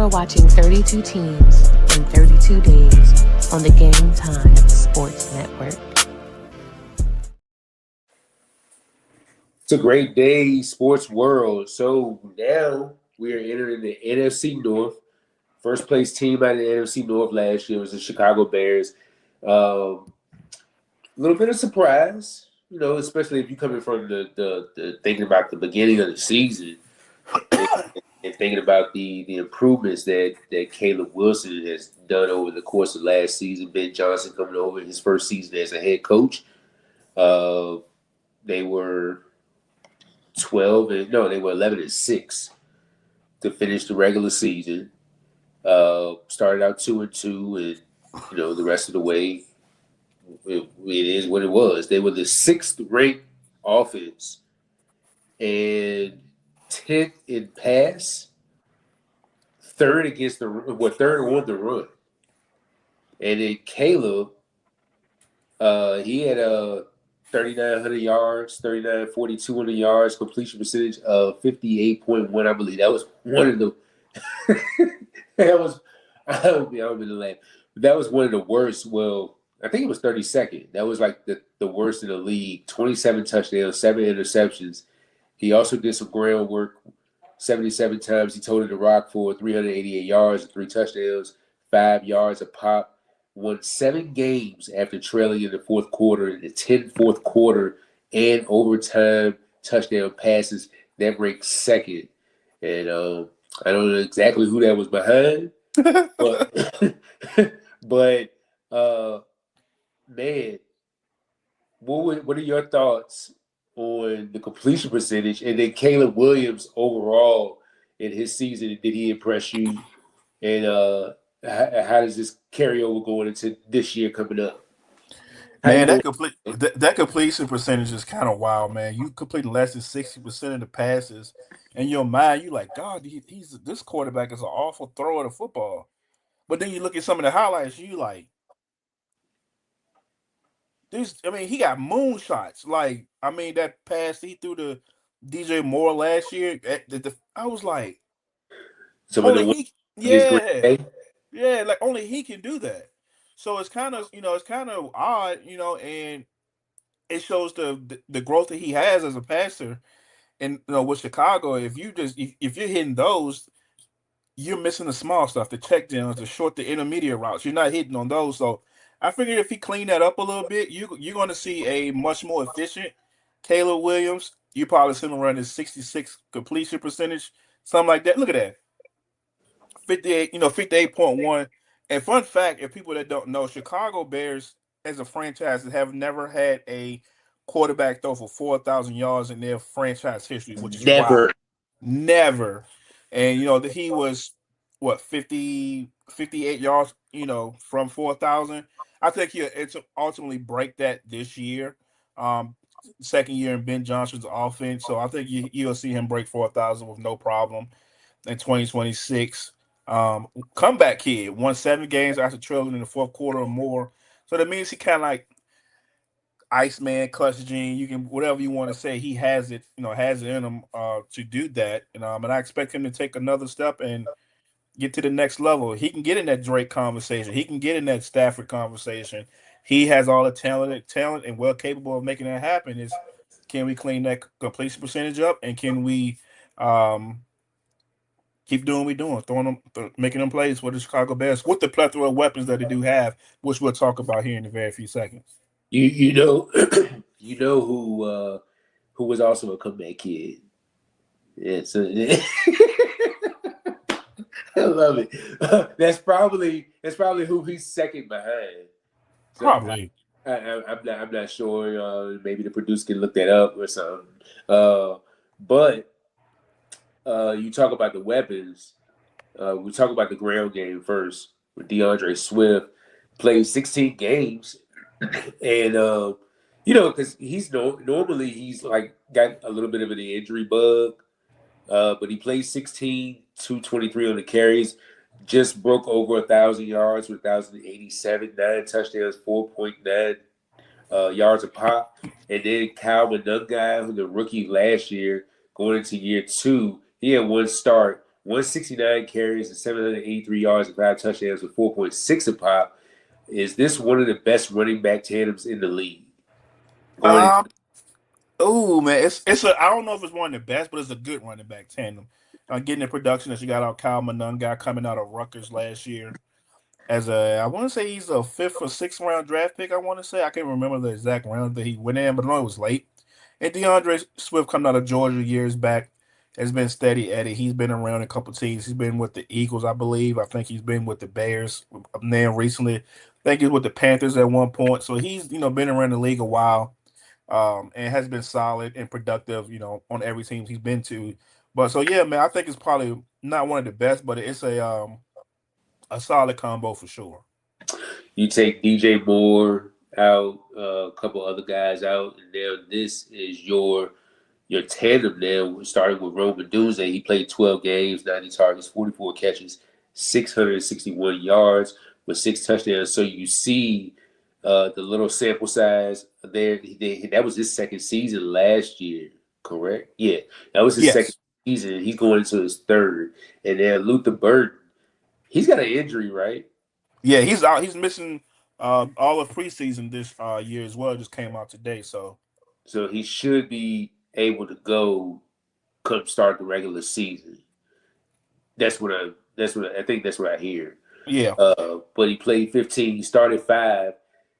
are watching 32 teams in 32 days on the Game Time Sports Network. It's a great day, sports world. So now we are entering the NFC North. First place team out of the NFC North last year was the Chicago Bears. A little bit of surprise, especially if you're coming from the thinking about the beginning of the season and thinking about the improvements that Caleb Wilson has done over the course of last season. Ben Johnson coming over his first season as a head coach. They were 11-6 to finish the regular season. Started out 2-2, and the rest of the way, it is what it was. They were the 6th ranked offense and 10th in pass, third on the run. And then Caleb, he had 3,900 yards, 3,942 yards, completion percentage of 58.1. I believe that was one of the that was I don't mean to laugh, but that was one of the worst. Well, I think it was 32nd. That was like the worst in the league. 27 touchdowns, 7 interceptions. He also did some groundwork. 77 times he toted the rock for 388 yards and 3 touchdowns, 5 yards a pop. Won 7 games after trailing in the fourth quarter, in the 10 fourth quarter and overtime touchdown passes. That ranked second. And I don't know exactly who that was behind, but man, what are your thoughts on the completion percentage and then Caleb Williams overall in his season? Did he impress you? And how does this carry over going into this year coming up? Man, that completion percentage is kind of wild, man. You complete less than 60% of the passes. In your mind, you like, God, this quarterback is an awful thrower of the football. But then you look at some of the highlights, you like, he got moonshots. Like, that pass he threw to DJ Moore last year, I was like, only he can do that. So it's kind of odd, and it shows the growth that he has as a passer. And with Chicago, if you're hitting those, you're missing the small stuff, the check downs, the short, the intermediate routes. You're not hitting on those. So I figured if he cleaned that up a little bit, you're going to see a much more efficient Caleb Williams. You probably see him around his 66 completion percentage, something like that. Look at that, 58, 58.1. And fun fact, if people that don't know, Chicago Bears as a franchise have never had a quarterback throw for 4,000 yards in their franchise history, which is wild. Never. And he was 58 yards, from 4,000. I think he'll ultimately break that this year. Second year in Ben Johnson's offense, so I think you'll see him break 4,000 with no problem in 2026. Comeback kid, won 7 games after trailing in the fourth quarter or more. So that means he kind of like Iceman, clutch gene. You can whatever you want to say. He has it, has it in him to do that. And I expect him to take another step and get to the next level. He can get in that Drake conversation. He can get in that Stafford conversation. He has all the talent, and well capable of making that happen. Can we clean that completion percentage up, and can we keep doing what we're doing, making them plays for the Chicago Bears with the plethora of weapons that they do have, which we'll talk about here in a very few seconds. You know who was also a comeback kid. It's I love it. That's probably who he's second behind. So probably. I'm not sure. Maybe the producer can look that up or something. But you talk about the weapons. We talk about the ground game first. With DeAndre Swift played 16 games, and because he's normally he's like got a little bit of an injury bug, but he played 16, 223 on the carries, just broke over 1,000 yards with 1,087, 9 touchdowns, 4.9 yards a pop. And then Kyle Manungai, who the rookie last year, going into year 2, he had 1 start, 169 carries and 783 yards and 5 touchdowns with 4.6 a pop. Is this one of the best running back tandems in the league? Going into Um, oh man, it's a I don't know if it's one of the best, but it's a good running back tandem. Getting the production that you got out Kyle Monunga coming out of Rutgers last year. As a, I want to say he's a fifth or sixth round draft pick. I want to say I can't remember the exact round that he went in, but I know it was late. And DeAndre Swift coming out of Georgia years back has been steady at it. He's been around a couple teams. He's been with the Eagles, I believe. I think he's been with the Bears now recently. I think he's with the Panthers at one point. So he's been around the league a while, and has been solid and productive. On every team he's been to. But so yeah, man, I think it's probably not one of the best, but it's a solid combo for sure. You take DJ Moore out, a couple other guys out, and now this is your tandem now, starting with Roman Dunze. He played 12 games, 90 targets, 44 catches, 661 yards with 6 touchdowns. So you see the little sample size there. That was his second season last year, correct? Yeah, that was his second Yes. season. He's going into his third. And then Luther Burden, he's got an injury, right? Yeah, he's out. He's missing all of preseason this year as well. Just came out today. So So he should be able to go come start the regular season. I think that's what I hear. yeah, But he played 15. He started 5,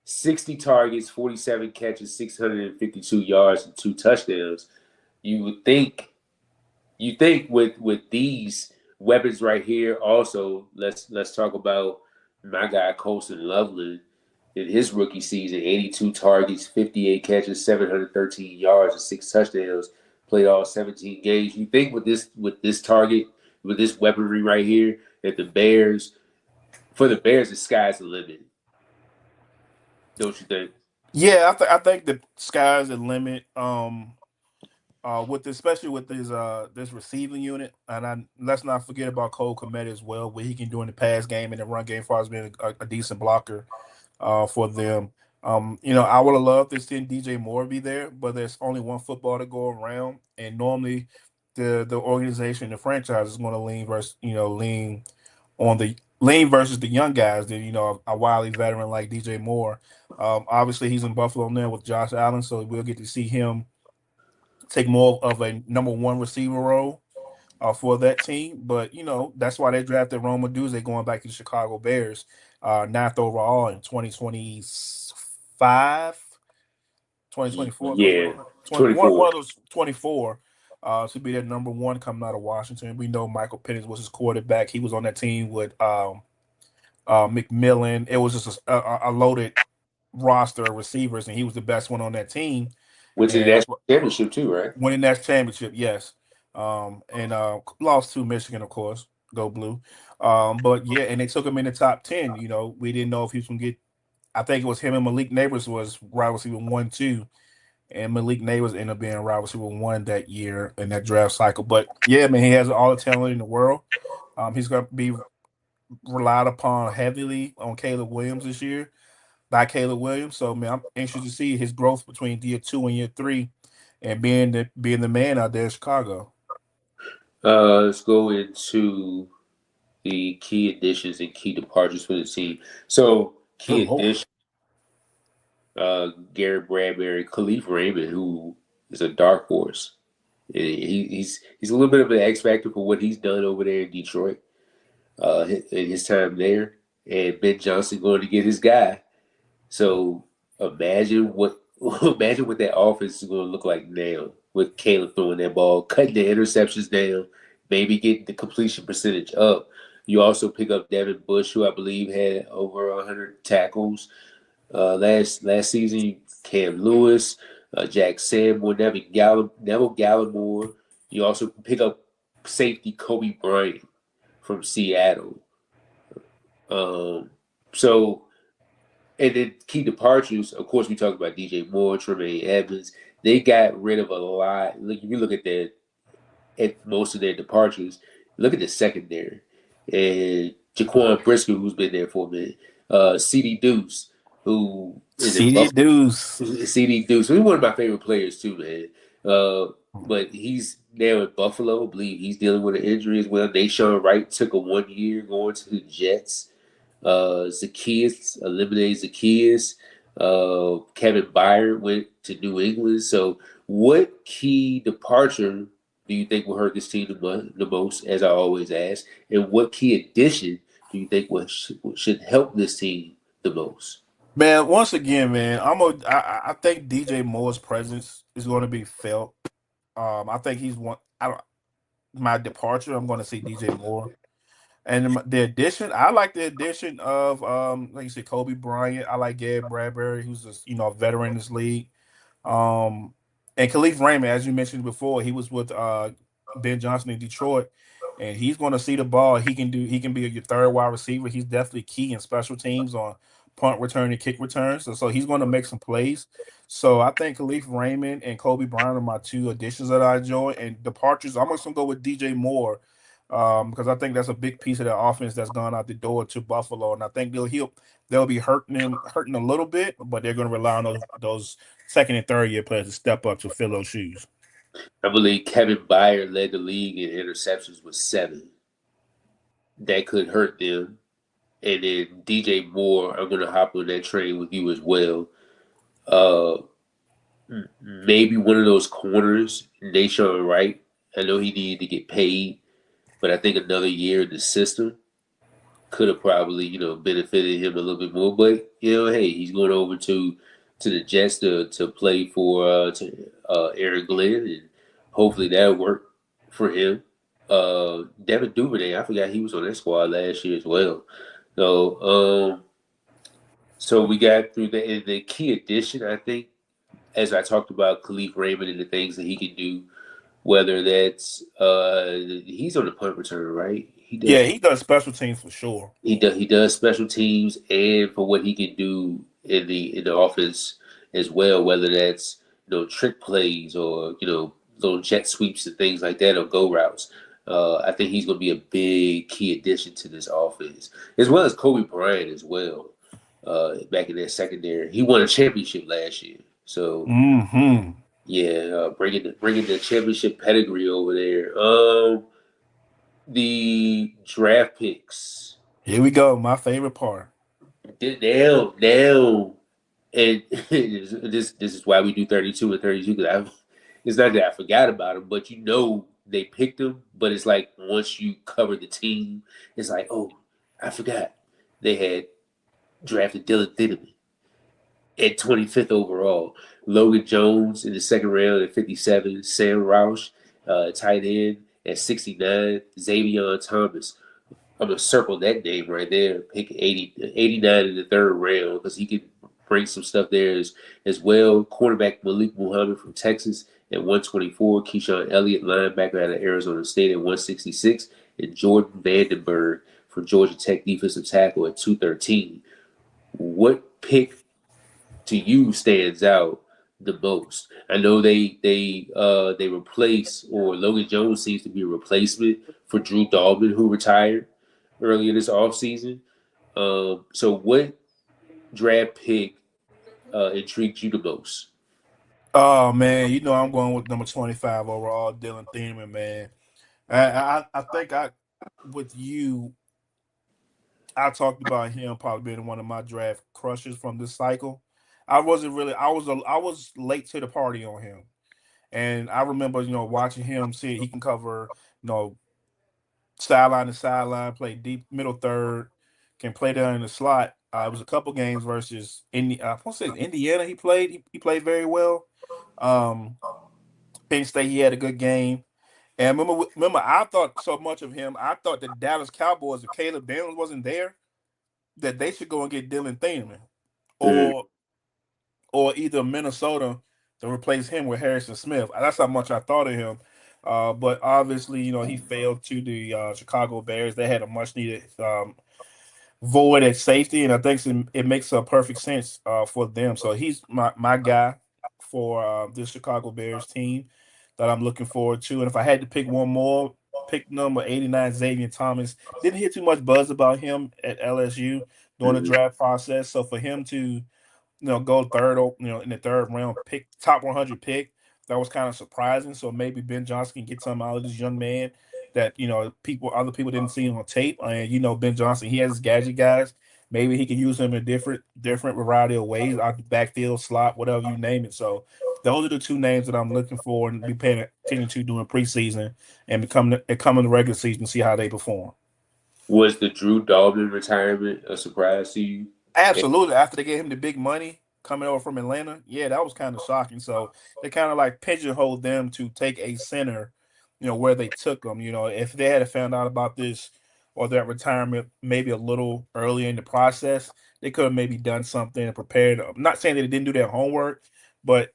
60 targets, 47 catches, 652 yards, and 2 touchdowns. You think with these weapons right here. Also, let's talk about my guy Colson Loveland in his rookie season. 82 targets, 58 catches, 713 yards, and 6 touchdowns. Played all 17 games. You think with this target, with this weaponry right here, that the Bears the sky's the limit. Don't you think? yeah. I think the sky's the limit. Especially with this receiving unit, and let's not forget about Cole Kmet as well, what he can do in the pass game and the run game, as far as being a decent blocker for them. I would have loved to see DJ Moore be there, but there's only one football to go around, and normally the organization, the franchise is going to lean versus the young guys. That a wily veteran like DJ Moore. Obviously, he's in Buffalo now with Josh Allen, so we'll get to see him take more of a number one receiver role for that team. But that's why they drafted Roma Duze going back to the Chicago Bears, ninth overall in 2025, 2024. I think Yeah, 21, 24. one of those 24. To be that number one coming out of Washington. We know Michael Penix was his quarterback. He was on that team with McMillan. It was just a loaded roster of receivers, and he was the best one on that team. Went to the And that's national championship too, right? winning that championship, yes. And lost to Michigan, of course, go blue. But yeah, and they took him in the top 10. We didn't know if he was gonna get. I think it was him and Malik Neighbors was wide receiver 1, 2, and Malik Neighbors ended up being wide receiver 1 that year in that draft cycle. But yeah, man, he has all the talent in the world. He's gonna be relied upon heavily on Caleb Williams this year by Caleb Williams. So man, I'm anxious to see his growth between year 2 and year 3, and being the man out there in Chicago. Let's go into the key additions and key departures for the team. So Oh key Lord. addition, Garrett Bradbury, Khalif Raymond, who is a dark horse. He's a little bit of an X factor for what he's done over there in Detroit, in his time there. And Ben Johnson going to get his guy. So imagine what that offense is going to look like now with Caleb throwing that ball, cutting the interceptions down, maybe getting the completion percentage up. You also pick up Devin Bush, who I believe had over 100 tackles last season. Cam Lewis, Jack Sanborn, Neville Gallimore. You also pick up safety Kobe Bryant from Seattle. So, and then key departures, of course, we talked about DJ Moore, Tremaine Evans. They got rid of a lot. Look, if you look at most of their departures, look at the secondary. And Jaquan Brisker, who's been there for a minute. CD Deuce, who is in CD Buffalo. Deuce. CD Deuce, he's one of my favorite players too, man. but he's now in Buffalo. I believe he's dealing with an injury as well. Deshaun Wright took a 1 year going to the Jets. Zacchaeus eliminated Zacchaeus. Kevin Byard went to New England. So, what key departure do you think will hurt this team the most? As I always ask, and what key addition do you think should help this team the most? Man, once again, man, I think DJ Moore's presence is going to be felt. I think he's one. I don't, my departure. I'm going to see DJ Moore. And the addition, I like the addition of like you said, Kobe Bryant. I like Gary Bradbury, who's a veteran in this league. Um, and Khalif Raymond, as you mentioned before, he was with Ben Johnson in Detroit, and he's going to see the ball. He can be your third wide receiver. He's definitely key in special teams on punt return and kick returns. So he's going to make some plays. So I think Khalif Raymond and Kobe Bryant are my two additions that I enjoy. And departures, I'm just going to go with DJ Moore because I think that's a big piece of that offense that's gone out the door to Buffalo, and I think they'll be hurting a little bit, but they're going to rely on those second and third year players to step up to fill those shoes. I believe Kevin Byard led the league in interceptions with 7. That could hurt them. And then DJ Moore, I'm going to hop on that train with you as well. Uh, Maybe one of those corners, Deshaun Wright. I know he needed to get paid, but I think another year in the system could have probably, benefited him a little bit more. But hey, he's going over to the Jets to play for Aaron Glenn, and hopefully that'll work for him. Devin Duvernay, I forgot he was on that squad last year as well. So, so we got through the key addition. I think, as I talked about Khalif Raymond and the things that he can do, whether that's he's on the punt return, right? He Yeah, does. he does special teams for sure. He does special teams, and for what he can do in the offense as well, whether that's trick plays or little jet sweeps and things like that or go routes. I think he's going to be a big key addition to this offense, as well as Kobe Bryant as well. Back in that secondary, he won a championship last year, so Hmm. yeah, bringing the championship pedigree over there. The draft picks. Here we go. My favorite part. Now, and this is why we do 32 and 32 because it's not that I forgot about them, but they picked them, but it's like once you cover the team, it's like, oh, I forgot they had drafted Dylan Thieneman at 25th overall, Logan Jones in the second round at 57, Sam Roush, tight end at 69, Xavier Thomas. I'm gonna circle that name right there. Pick 89 in the third round because he can bring some stuff there as well. Quarterback Malik Muhammad from Texas at 124. Keyshawn Elliott, linebacker out of Arizona State at 166, and Jordan Vandenberg from Georgia Tech, defensive tackle at 213. What pick to you stands out the most? I know they replace, or Logan Jones seems to be a replacement for Drew Dalman, who retired earlier this offseason. So what draft pick intrigued you the most? Oh man, I'm going with number 25 overall, Dylan Thieneman, man. I think with you, I talked about him probably being one of my draft crushes from this cycle. I was late to the party on him. And I remember, watching him see he can cover, you know, sideline to sideline, play deep middle third, can play down in the slot. It was a couple games versus I want to say it's Indiana. He played. He played very well. Um, Penn State. He had a good game. And remember, I thought so much of him. I thought the Dallas Cowboys, if Caleb Daniels wasn't there, that they should go and get Dylan Thieneman, Mm. or either Minnesota to replace him with Harrison Smith. That's how much I thought of him. But obviously, he failed to the Chicago Bears. They had a much needed void at safety, and I think it makes a perfect sense for them. So he's my guy for this Chicago Bears team that I'm looking forward to. And if I had to pick one more, pick number 89, Xavier Thomas. Didn't hear too much buzz about him at LSU during the Mm. draft process. So for him to go third, in the third round, pick top 100 pick. that was kind of surprising. So maybe Ben Johnson can get something out of this young man that other people didn't see on tape. And Ben Johnson, he has his gadget guys. Maybe he can use him in different variety of ways, out the backfield, slot, whatever you name it. So those are the two names that I'm looking for and be paying attention to during preseason and coming the regular season to see how they perform. Was the Drew Dalman retirement a surprise to you? Absolutely. After they gave him the big money coming over from Atlanta, yeah, that was kind of shocking. So they kind of like pigeonholed them to take a center, where they took them. If they had found out about this or that retirement maybe a little earlier in the process, they could have maybe done something and prepared. I'm not saying that they didn't do their homework, but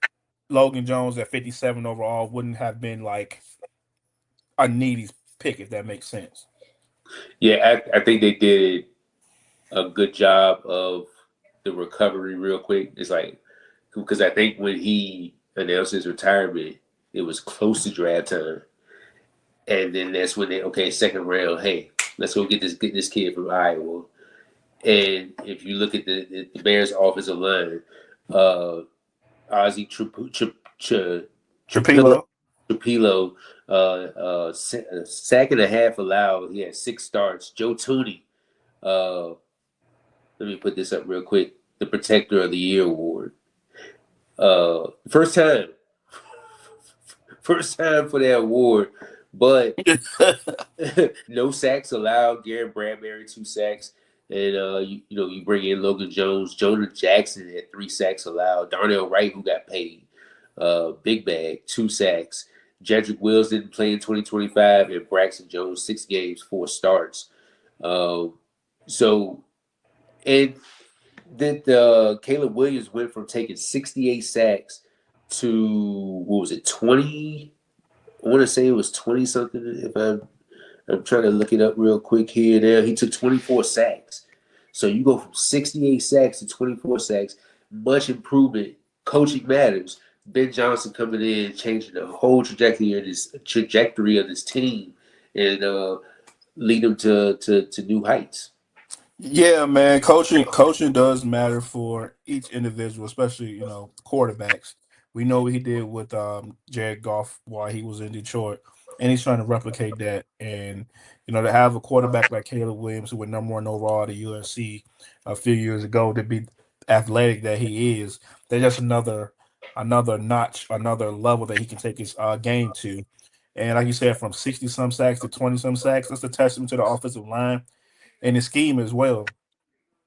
Logan Jones at 57 overall wouldn't have been like a needy pick, if that makes sense. Yeah, I think they did a good job of the recovery real quick. It's like, because I think when he announced his retirement, it was close to draft time. And then that's when second round, hey, let's go get this kid from Iowa. And if you look at the Bears' offensive line, Ozzie Trapilo. Trapilo, sack and a half allowed. He had 6 starts. Joe Tooney, let me put this up real quick. The Protector of the Year award. First time for that award, but no sacks allowed. Garrett Bradbury 2 sacks, and you bring in Logan Jones. Jonah Jackson had 3 sacks allowed. Darnell Wright, who got paid, big bag, 2 sacks. Jedrick Wills didn't play in 2025, and Braxton Jones 6 games, 4 starts. And then Caleb Williams went from taking 68 sacks to, what was it, 20? I want to say it was 20 something. If I'm trying to look it up real quick here. There, he took 24 sacks. So you go from 68 sacks to 24 sacks. Much improvement. Coaching matters. Ben Johnson coming in, changing the whole trajectory of this team, and lead them to new heights. Yeah, man. Coaching does matter for each individual, especially quarterbacks. We know what he did with Jared Goff while he was in Detroit, and he's trying to replicate that. And to have a quarterback like Caleb Williams, who went #1 overall to USC a few years ago, to be athletic that he is, there's just another notch, another level that he can take his game to. And like you said, from 60 some sacks to 20 some sacks, that's a testament to the offensive line and his scheme as well.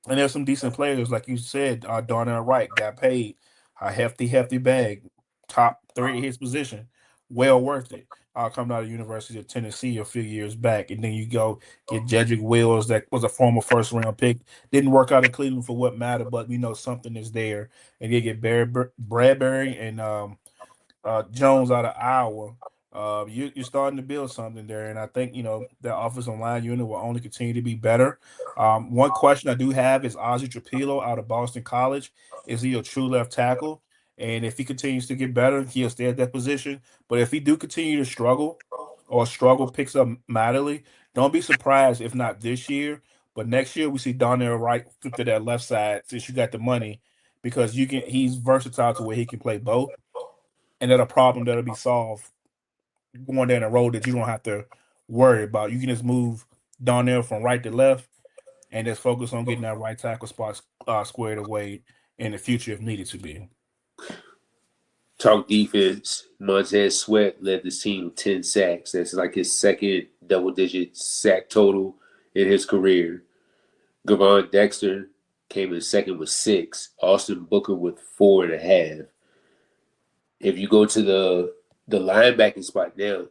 And there's some decent players, like you said. Darnell Wright got paid a hefty bag, top 3 at his position, well worth it. Coming out of the University of Tennessee a few years back, and then you go get Jedrick Wills, that was a former first round pick. Didn't work out in Cleveland for what mattered, but we know something is there. And you get Bradbury and Jones out of Iowa. You're starting to build something there, and I think that offensive line unit will only continue to be better. One question I do have is Ozzie Trapilo out of Boston College. Is he a true left tackle? And if he continues to get better, he'll stay at that position. But if he do continue to struggle, or struggle picks up mightily, don't be surprised if not this year, but next year we see Darnell Wright flip to that left side since you got the money, because he's versatile to where he can play both, and that a problem that'll be solved going down a road that you don't have to worry about. You can just move Darnell from right to left and just focus on getting that right tackle spot squared away in the future if needed to be. Talk defense. Montez Sweat led the team with 10 sacks. That's like his second double-digit sack total in his career. Gavon Dexter came in second with 6. Austin Booker with 4.5. If you go to the linebacking spot now,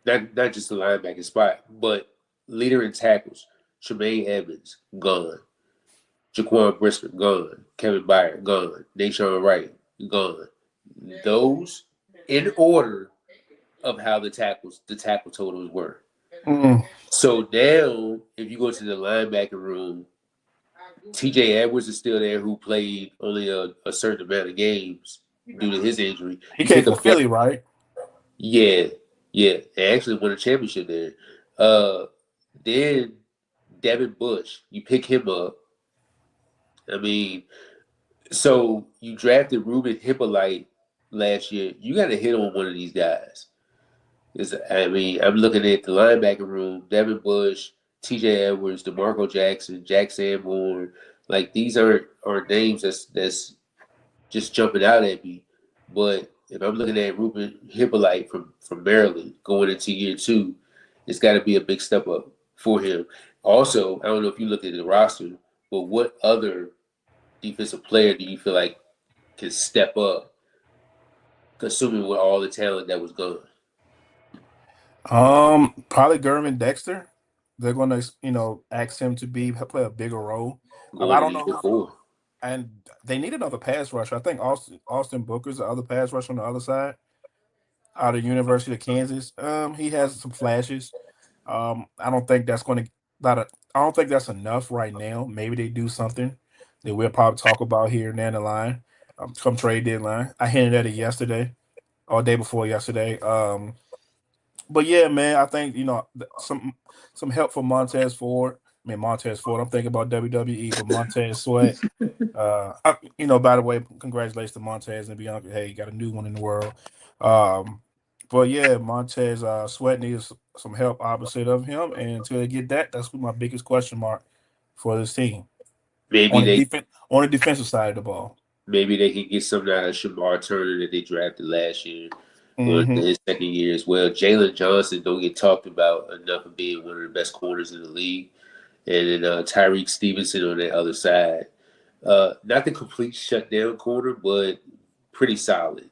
not just the linebacking spot, but leader in tackles, Tremaine Edmonds, gone. Jaquan Brisker, gone. Kevin Byard, gone. Deshaun Wright, gone. Those in order of how the tackle totals were. So now, if you go to the linebacker room, TJ Edwards is still there, who played only a certain amount of games due to his injury. He came from Philly, right? Yeah. They actually won a championship there. Then Devin Bush, you pick him up. I mean, so you drafted Ruben Hippolyte last year, you got to hit on one of these guys. I mean, I'm looking at the linebacker room: Devin Bush, T.J. Edwards, DeMarco Jackson, Jack Sanborn. Like these are names that's just jumping out at me. But if I'm looking at Ruben Hippolyte from Maryland going into year two, it's got to be a big step up for him. Also, I don't know if you looked at the roster, but what other defensive player do you feel like can step up, assuming with all the talent that was gone? Probably Gervin Dexter. They're going to, ask him to play a bigger role. I Going don't into know year who, four. and they need another pass rusher. I think Austin Booker's the other pass rusher on the other side out of University of Kansas. He has some flashes. I don't think that's going to not. I don't think that's enough right now. Maybe they do something that we'll probably talk about here down the line, come trade deadline. I hinted at it yesterday or day before yesterday. But yeah, man, I think some help for Montez Ford. I mean Montez Ford. I'm thinking about WWE, but Montez Sweat. By the way, congratulations to Montez and Bianca. Hey, you got a new one in the world. Um, but yeah, Montez Sweat needs some help opposite of him, and until they get that, that's my biggest question mark for this team Maybe they on the defensive side of the ball. maybe they can get something out of Shamar Turner that they drafted last year or Mm-hmm. his second year as well. Jalen Johnson don't get talked about enough of being one of the best corners in the league. And then Tyreek Stevenson on the other side. Not the complete shutdown corner, but pretty solid.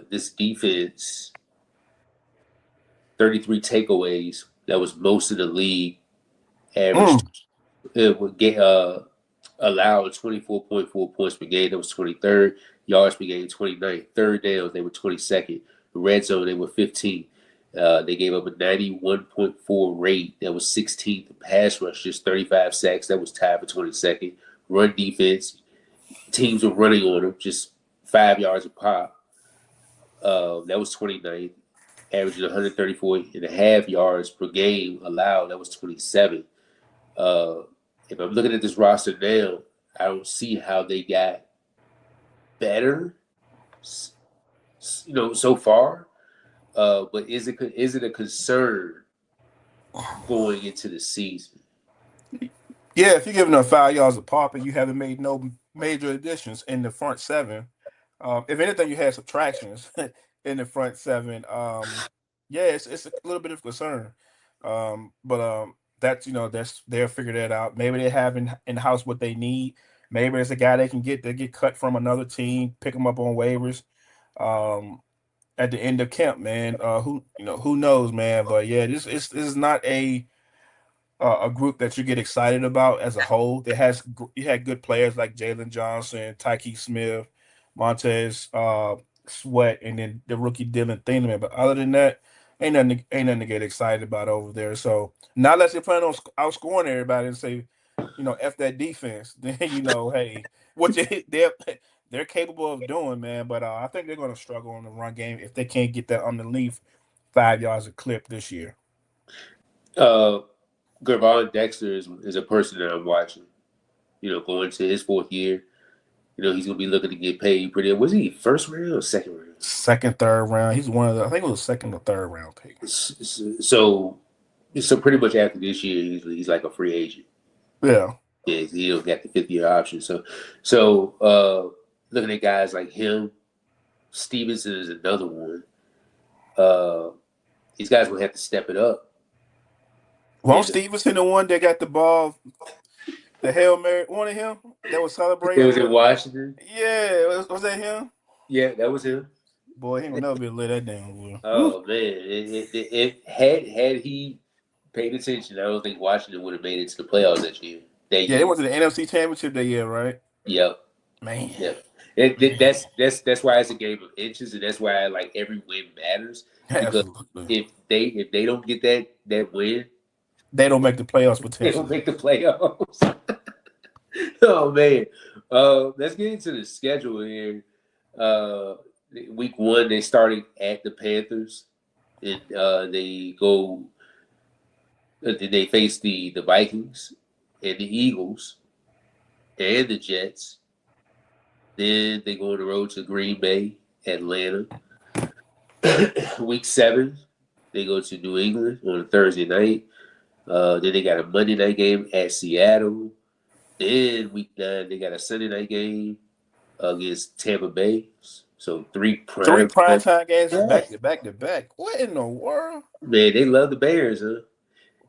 This defense, 33 takeaways. That was most of the league. Averaged it would get allowed 24.4 points per game. That was 23rd. Yards per game, 29th. Third downs, they were 22nd. The red zone, they were 15th. They gave up a 91.4 rate. That was 16th. The pass rush, just 35 sacks. That was tied for 22nd. Run defense, teams were running on them, just 5 yards a pop. That was 29th. Averaging 134.5 yards per game allowed. That was 27th. If I'm looking at this roster now, I don't see how they got better, so far. But is it a concern going into the season? Yeah, if you're giving them 5 yards a pop and you haven't made no major additions in the front seven, if anything, you had subtractions in the front seven. Yeah, it's a little bit of concern. But they'll figure that out. Maybe they have in house what they need. Maybe it's a guy they can get that get cut from another team, pick them up on waivers. Um, at the end of camp, man. Who knows, man? But yeah, this is not a group that you get excited about as a whole. You had good players like Jalen Johnson, Tyke Smith, Montez Sweat, and then the rookie Dylan Thieneman. But other than that, ain't nothing to get excited about over there. So not unless you're planning on outscoring everybody and say, F that defense, then hey, what they're capable of doing, man. But I think they're going to struggle on the run game if they can't get that underneath 5 yards a clip this year. Gervon Dexter is a person that I'm watching. Going to his fourth year. He's gonna be looking to get paid pretty. Was he first round or second round? Second, third round. He's one of the. I think it was second or third round pick. So pretty much after this year, he's like a free agent. Yeah. Yeah, he don't got the 5th-year option. So looking at guys like him, Stevenson is another one. These guys will have to step it up. Won't Stevenson the one that got the ball, the Hail Mary, one of him that was celebrating? It was in Washington. Yeah, was that him? Yeah, that was him. Boy, he will never be able to let that down. Boy. Oh man, it had he paid attention, I don't think Washington would have made it to the playoffs that year. They went to the NFC Championship that year, right? Yep. Man. Yep. That's why it's a game of inches, and that's why like every win matters. Because if they don't get that win, they don't make the playoffs potentially. They don't make the playoffs. Oh man. Let's get into the schedule here. Week 1 they started at the Panthers, and they go. They face the Vikings and the Eagles and the Jets. Then they go on the road to Green Bay Atlanta. Week 7, they go to New England on a Thursday night. Then they got a Monday night game at Seattle. Then week 9, they got a Sunday night game against Tampa Bay. So 3 3 prime time. primetime games Yeah. back to back to back. What in the world? Man, they love the Bears, huh?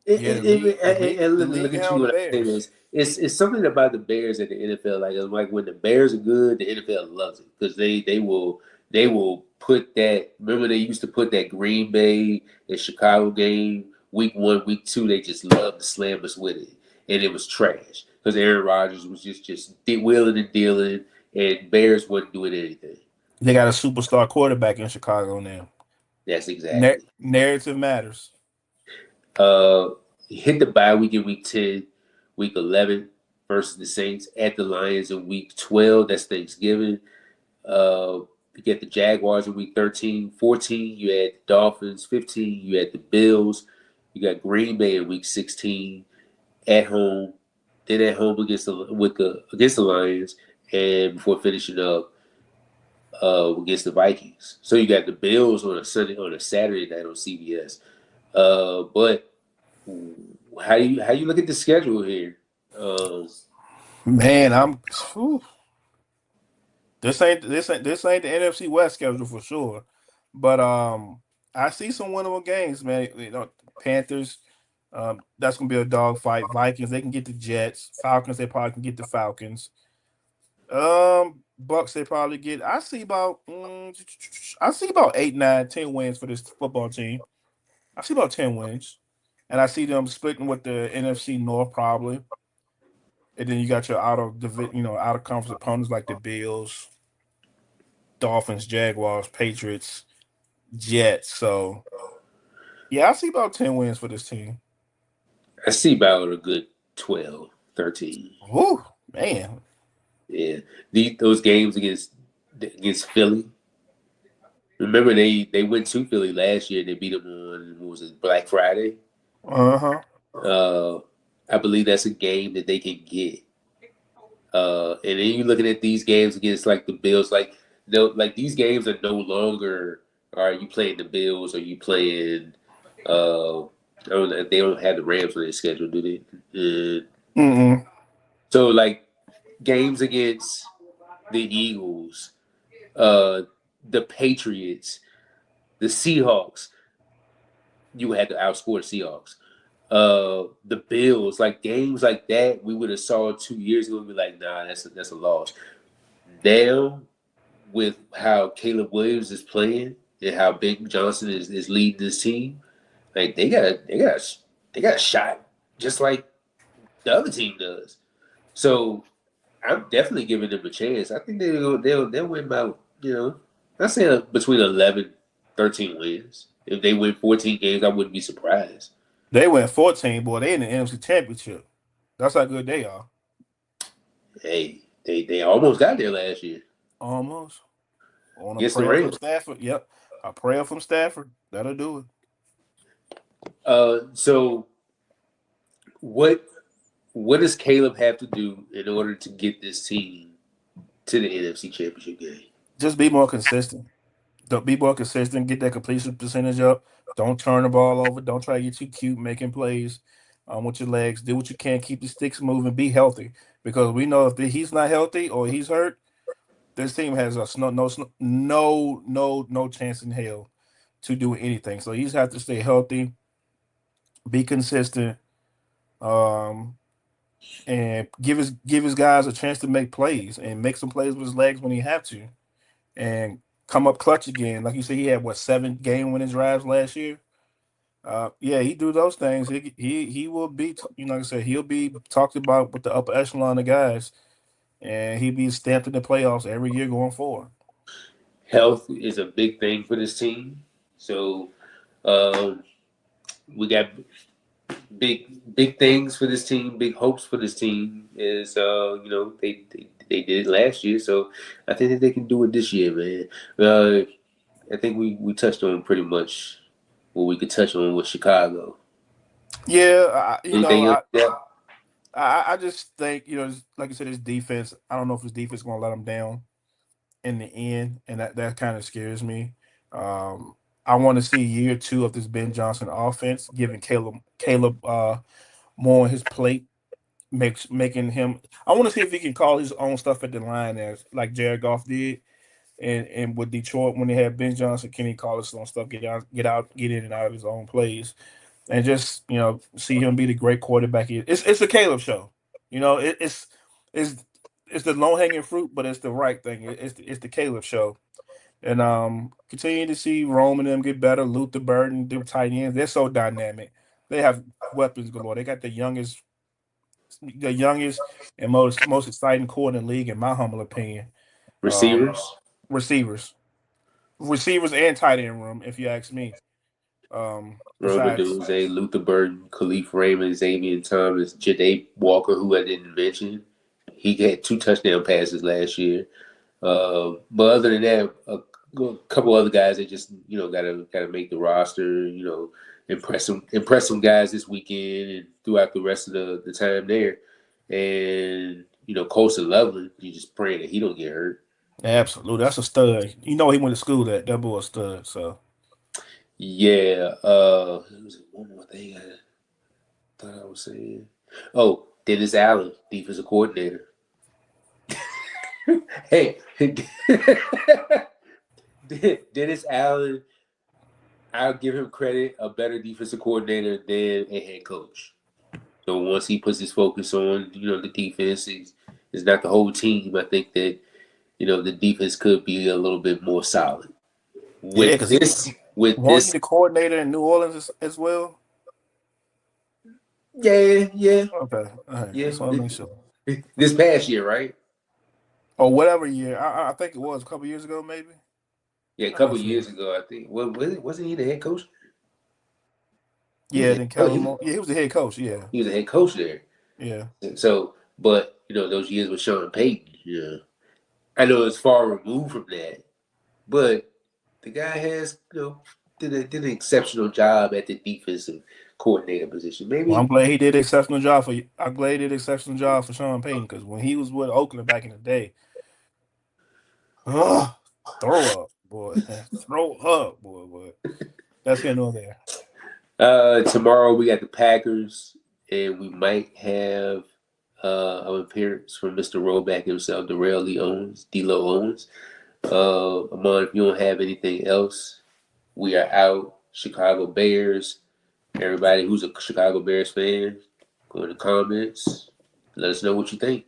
Yeah, the Look league at you hound the when I say Bears. this. It's something about the Bears in the NFL. Like when the Bears are good, the NFL loves it because they will put that. Remember they used to put that Green Bay and Chicago game week 1, week 2. They just loved to slam us with it, and it was trash because Aaron Rodgers was just wheeling and dealing, and Bears wasn't doing anything. They got a superstar quarterback in Chicago now. That's exactly. Narrative matters. Uh, hit the bye week in week 10, week 11 versus the Saints at the Lions in week 12. That's Thanksgiving. You get the Jaguars in week 13. 14, you had the Dolphins. 15, you had the Bills. You got Green Bay in week 16 at home. Then at home against the Lions, and before finishing up against the Vikings. So you got the Bills on a Saturday night on CBS. But how you look at the schedule here? Man, whew. This ain't the NFC West schedule for sure. But I see some winnable games, man. Panthers, that's gonna be a dogfight. Vikings, they can get the Jets. Falcons, they probably can get the Falcons. Bucks, they probably get. I see about 8, 9, 10 wins for this football team. I see about 10 wins, and I see them splitting with the NFC North probably. And then you got your out of conference opponents like the Bills, Dolphins, Jaguars, Patriots, Jets. So yeah, I see about 10 wins for this team. I see about a good 12, 13. Woo, man. Yeah, those games against Philly. Remember they went to Philly last year and they beat them on what was it, Black Friday. Uh-huh. Uh, I believe that's a game that they can get. And then you're looking at these games against like the Bills, like these games are no longer are you playing the Bills or you playing I don't know, they don't have the Rams on their schedule, do they? Mm-mm. So like games against the Eagles, uh, the Patriots, the Seahawks, you would have to outscore the Seahawks. The Bills, like games like that, we would have saw 2 years ago and be like, nah, that's a loss. Now, with how Caleb Williams is playing and how Big Johnson is leading this team, like they got a shot just like the other team does. So I'm definitely giving them a chance. I think they'll win about I say between 11, 13 wins. If they win 14 games, I wouldn't be surprised. They went 14, boy. They in the NFC Championship. That's how good they are. Hey, they almost got there last year Almost. On a against the prayer from Rams. Stafford. Yep. A prayer from Stafford. That'll do it. So what does Caleb have to do in order to get this team to the NFC Championship game? Just be more consistent. Don't be more consistent. Get that completion percentage up. Don't turn the ball over. Don't try to get too cute making plays with your legs. Do what you can. Keep the sticks moving. Be healthy because we know if he's not healthy or he's hurt, this team has no chance in hell to do anything. So he's have to stay healthy, be consistent, um, and give his guys a chance to make plays and make some plays with his legs when he have to, and come up clutch again. Like you said, he had 7 game winning drives last year. Yeah, he do those things. He will be, like I said, he'll be talked about with the upper echelon of guys, and he'll be stamped in the playoffs every year going forward. Health is a big thing for this team. So um, we got big things for this team, big hopes for this team. Is they did it last year, so I think that they can do it this year, man. I think we touched on pretty much what we could touch on with Chicago. Yeah, Anything else? Yeah. I just think like you said, his defense. I don't know if his defense is going to let him down. in the end, and that kind of scares me. I want to see year two of this Ben Johnson offense, giving Caleb more on his plate, making him. I want to see if he can call his own stuff at the line as like Jared Goff did, and with Detroit when they had Ben Johnson, can he call his own stuff, get in and out of his own plays, and just see him be the great quarterback. It's a Caleb show. It's it's the low hanging fruit, but it's the right thing. It's the Caleb show, and continue to see Rome and them get better. Luther Burden, them tight ends, they're so dynamic. They have weapons galore. They got the youngest and most exciting core in the league, in my humble opinion. Um, Receivers. receivers, receivers, and tight end room, if you ask me. Roman Besides, Dunze, Luther Burton, Khalif Raymond, Xavier Thomas, Jade Walker, who I didn't mention. He had 2 touchdown passes last year. But other than that, a couple other guys that just gotta make the roster. Impress some guys this weekend and throughout the rest of the time there. And Colson Loveland, you just praying that he don't get hurt. absolutely, that's a stud. He went to school. That boy a stud. So Yeah. There was one more thing I thought I was saying. Oh, Dennis Allen, defensive coordinator. Hey, Dennis Allen, I'll give him credit, a better defensive coordinator than a head coach. So once he puts his focus on, the defense, is not the whole team. I think that, the defense could be a little bit more solid. yeah, With because this, with weren't he this, the coordinator in New Orleans as well? yeah, yeah, Okay, all right. yeah. Just want to make sure. This past year, right? Or whatever year. I think it was a couple years ago, maybe. Yeah, a I'm not couple sure. years ago, I think. Wasn't he the head coach? He was Yeah, a, then oh, Kellen Moore. Yeah, he was the head coach. Yeah, he was a head coach there. yeah. So, but those years with Sean Payton, I know it's far removed from that, but the guy has did an exceptional job at the defensive coordinator position. Well, I'm Maybe, glad he did an exceptional job for you. I'm glad he did an exceptional job for Sean Payton, because when he was with Oakland back in the day, ugh, throw up, boy. Throw up, boy. That's here nor there. tomorrow we got the Packers, and we might have an appearance from Mr. Rollback himself, Darrell D'Lo Owens. Amon, if you don't have anything else, we are out. Chicago Bears. Everybody who's a Chicago Bears fan, go in the comments. Let us know what you think.